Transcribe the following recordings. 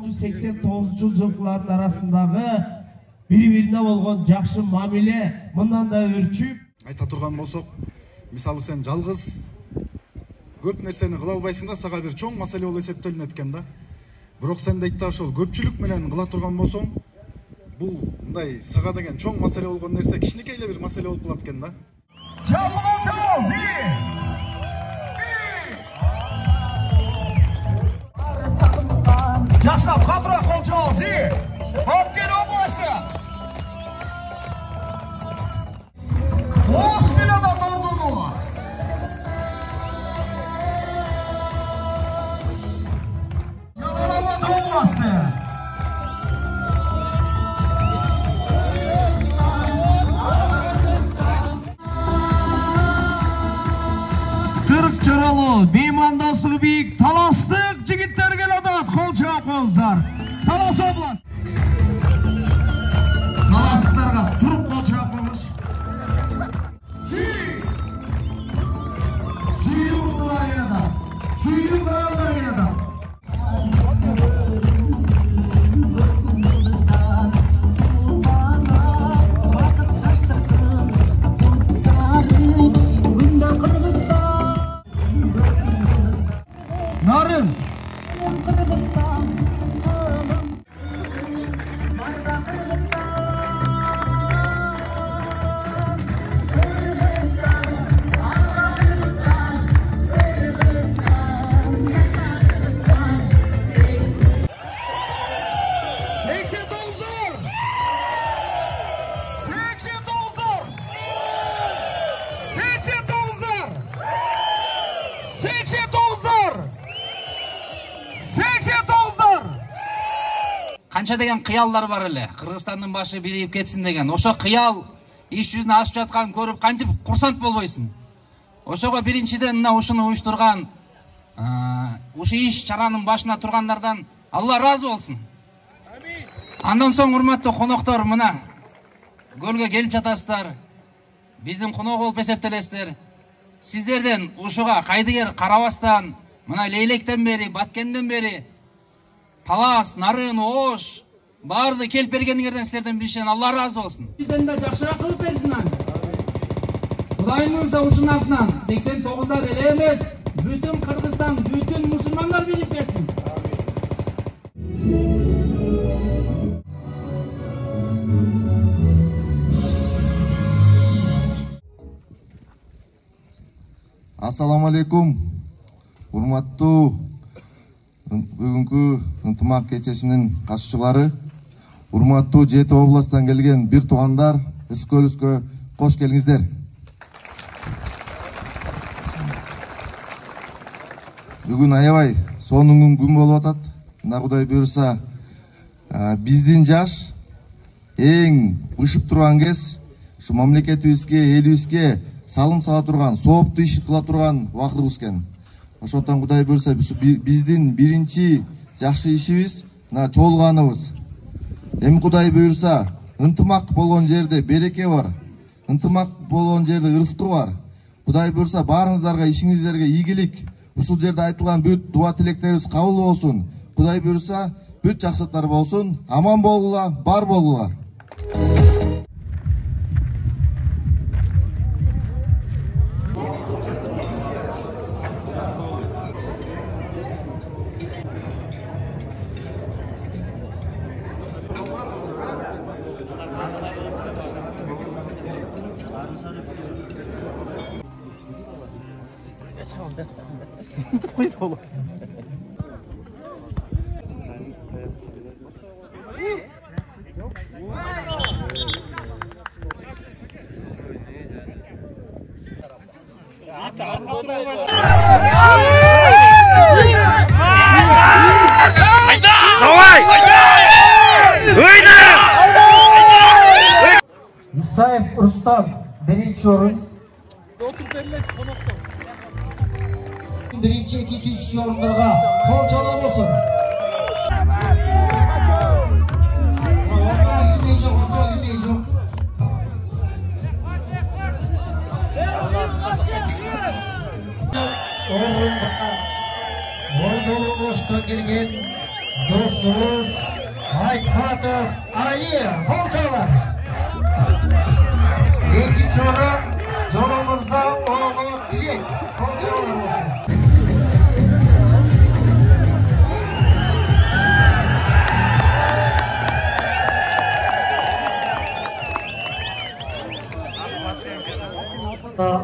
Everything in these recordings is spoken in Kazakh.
1989 жылкылардын арасындагы бири-бирине болгон жакшы мамиле мындан да өрчүп. Айта турган болсок, мисалы сен жалгыз көп нерсени кыла албайсың да, сага бир чоң маселе болуп эсептелинет экен да. Бирок сен дейт ошол көпчүлүк менен кыла турган болсоң, бул мындай сага деген чоң маселе болгон нерсе кичинекей эле бир маселе болуп калат экен да. Жаштап катыраак кол чабыңыз. Бапкер областы. Ош келеді Нұрдығы. Юналабад областы. Кырк жаралы, беймандастығы бейік, таластық жігіттер келеді. Қол жауап қоңыздар. Талас област. Таластықтарға тұрып қол жауап қоңыз. Жүйді мұқтылар келеді. Жүйді құралдар келеді. Нарын. Канча деген кыялдар бар эле. Кыргызстандын башы бирип кетсин деген. Ошо кыял иш жүзүнө ашып жаткан көрүп кантип курсант болбойсуң. Ошого биринчиден мына ушуну уюштурган, ушу иш чаранын башына тургандардан Алла разы болсун. Амин. Андан соң урматтуу коноктор, мына көлгө келип жатасыздар. Биздин конок болуп эсептелесиздер. Сиздерден ушуга кайдыгер карабастан, мына Лейлектен бери, Баткенден бери Талас, Нарын, Ош, барды келип бергениңерден силерден билишен Алла разы болсун. Бизден да жакшыраак кылып берсин аны. Кудайым мырза ушунун артынан 89дар эле эмес, бүтүн Кыргызстан, бүтүн мусулмандар билип кетсин. Ассаламу алейкум. Урматтуу бүгүнкү ынтымак кечесинин катышчылары, урматтуу Жети областтан келген бир туугандар, Ыск-Көлүскө кош келиңиздер. Бүгүн аябай сонун күн болуп атат. Мына Кудай буйруса, биздин жаш эң бышып турган кез, ушу мамлекетибизге, элибизге салым сала турган, сооптуу иш кыла турган убактыбыз экен. Ошондон Кудай буйруса, биздин биринчи жакшы ишибиз мына чогулганыбыз. Эми Кудай буйруса, ынтымак болгон жерде береке бар. Ынтымак болгон жерде ырыскы бар. Кудай буйруса, баарыңыздарга, ишиңиздерге ийгилик, ушул жерде айтылган бүт дуа тилектерибиз кабыл болсун. Кудай буйруса, бүт жакшылыктар болсун. Аман болгула, бар болгула. Исаев Рустам биринчи орун. Биринчи, экинчи, үчүнчү орундарга кол чала болсун. Ордолу Оштон келген досубуз Айдос Айтматов Али қол çalar. Екінші орын Жоломырза оғы Тілек қол çalar болсын.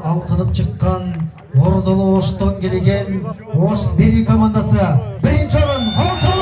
Алқынып шыққан Ордылы Оштан келген Ош Бери командасы. Бірінші орын қол çalar.